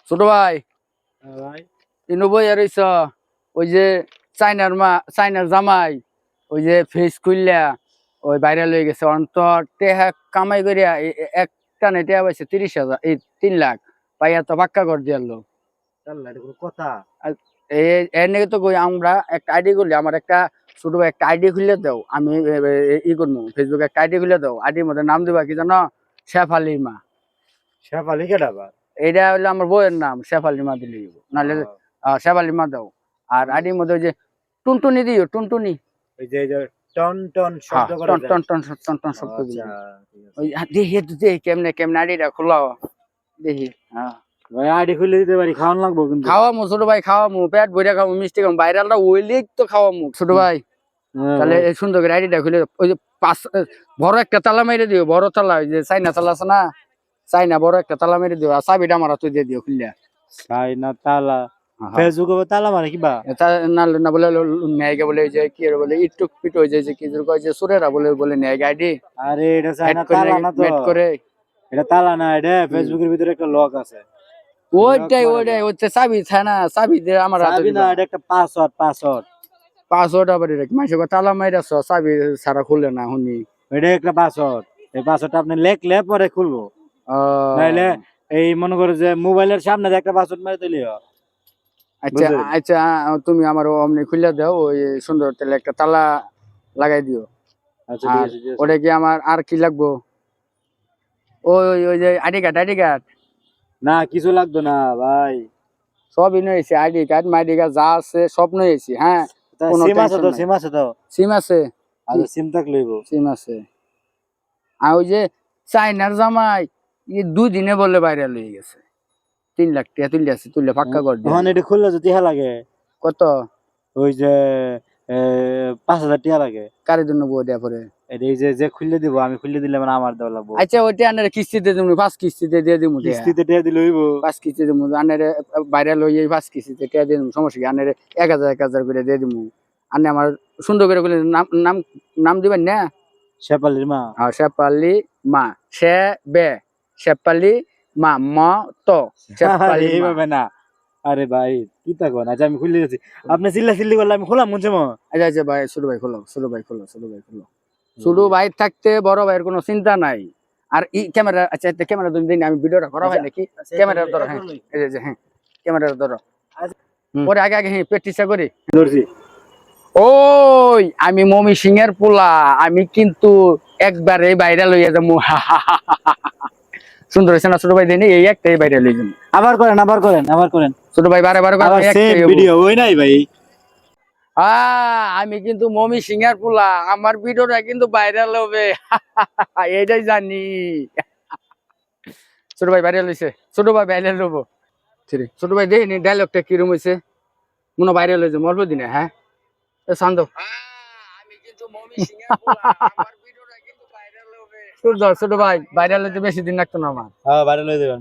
ছোট ভাই ভাই ইনোবই আর ওই যে চাইনার জামাই ওই যে ফেস খুললা ওই ভাইরাল হয়ে গেছে অন্তর টেহা কামাই করিয়া এক টানে টেহা পাইছে 30,000 এই 3 লাখ পাইয়া তো পাক্কা করে দিয়ালো। কথা এর নাকি তো কই আমরা একটা আইডি করলে আমার একটা ছোট ভাই একটা আইডি খুলে দাও আমি ই করবো ফেসবুকে একটা আইডি খুলে দাও আইডির মধ্যে নাম দিবা কি জানো শেফালি মা। শেফালি কেডা আবার? এটা হলো আমার বউয়ের নাম শেফালি মা দিলে নাহলে শেফালি মা দাও। আর আইডির মধ্যে ওই যে টুনটুনি দিও টুনটুনি ওই যে টন টন শব্দ করে টন টন টন টন টন শব্দ দিও। ওই দেখি দেখি কেমনে কেমনে আইডিটা খোলাও দেখি। হ্যাঁ ভাই আইডি খুলে দিতে পারি, খাওয়ান লাগবো কিন্তু। খাওয়ামু ছোট ভাই খাওয়ামু পেট ভরে খাওয়ামু মিষ্টি খাওয়ামু ভাইরালটা ওইলেই তো খাওয়ামু ছোট ভাই। তাহলে এই সুন্দর করে আইডিটা খুলে ওই যে বড় একটা তালা মেরে দিও বড় তালা ওই যে চাইনা তালা আছে না চাইনা বড় একটা তালা মেরে দিও আর চাবিটা আমার হাতে দিয়ে দিও খুললে। চাইনা তালা ফেসবুকে তালা মারে কিবা না বলে নেয়গা বলে যে কি বলে ইটুক পিট হয়ে যায় যে কি কয় যে সুরেরা বলে বলে নেয়গা আইডি। আরে এটা চাইনা তালা না তো, করে এটা তালা না, এটা ফেসবুকের ভিতরে একটা লক আছে। ওইটাই হচ্ছে চাবি থানা চাবি দিয়ে আমার হাতে চাবি না, এটা একটা পাসওয়ার্ড আবার এটা মানুষ তালা মাইরাছ চাবি ছাড়া খুলে না শুনি। এটা একটা পাসওয়ার্ড, এই পাসওয়ার্ডটা আপনি লেখলে পরে খুলবো, নাইলে এই মনে করো যে মোবাইলের সামনে একটা পাসওয়ার্ড মেরে দিলি। আচ্ছা আচ্ছা তুমি আমার অমনি খুলে দাও ওই সুন্দর তেলে একটা তালা লাগাই দিও। আচ্ছা ওটা কি আমার আর কি লাগবো ওই ওই যে আইডি কার্ড না কিছু লাগতো না ভাই, সবই নিয়েছি আইডি কার্ড মাইডি কার্ড যা আছে সব নিয়েছি। হ্যাঁ সিম আছে তো? সিম আছে তো? সিম আছে। আচ্ছা সিম থাক লইবো, সিম আছে। আর ওই যে চাইনার জামাই 2 দিনে বলে ভাইরাল হয়ে গেছে 3 লাখ টাকা তুললে পাক্কা করে দিও। এটা খুললে যদি লাগে কত? ওই যে 5,000 টাকা লাগে। কার জন্য বউ দেয়া পরে এই যে খুললে দিব, আমি খুললে দিলে মানে আমার দেওয়া লাগবো। আচ্ছা ওইটা আনারে কিস্তিতে দিমু 5 কিস্তিতে দিয়ে দিমু কিস্তিতে টাকা দিলে হইব? 5 কিস্তি দিমু আনারে ভাইরাল হয়ে 5 কিস্তিতে টাকা দিয়ে দিমু সমস্যা কি আনারে 1000 করে দিয়ে দিমু। আনে আমার সুন্দর করে বলে নাম নাম নাম দিবেন না শেফালির মা। হ্যাঁ শেফালি মা শেফালি মা ম তো শেফালি এইভাবে না। আরে ভাই কি তা কোন? আচ্ছা আমি খুলে দিয়েছি, আপনি চিল্লি করলে আমি খোলাম মুছে মো। আচ্ছা আচ্ছা ভাই ছোট ভাই খোলো ছোট ভাই থাকতে বড় ভাইয়ের কোনো চিন্তা নাই। আর ই ক্যামেরা আচ্ছা ক্যামেরা তুমি দিন আমি ভিডিওটা করা হয় নাকি ক্যামেরা ধরো। হ্যাঁ এই যে হ্যাঁ ক্যামেরা ধরো পরে আগে আগে হ্যাঁ প্র্যাকটিসটা করি। ওই আমি মমি সিং এর পোলা আমি কিন্তু একবারে ভাইরাল হইয়া যাবো। সুন্দর হয়েছে না ছোট ভাই দিন এই একটাই ভাইরাল হয়ে যাবো। আবার করেন ছোট ভাই বারে ভিডিও ওই নাই ভাই। আমি কিন্তু মমি সিং এর পোলা আমার ভিডিওটা কিন্তু ভাইরাল হবে। এইটাই জানি। ছোট ভাই ভাইরাল হয়েছে ছোট ভাই ভাইরাল হবো ছোট ভাই দেখি ডায়লগটা কিরম হয়েছে মনে ভাইরাল হয়েছে অল্প দিনে। হ্যাঁ শান্ত ছোট ভাই ভাইরাল হতে বেশি দিন লাগতো না আমার। হ্যাঁ ভাইরাল হয়ে যাবেন।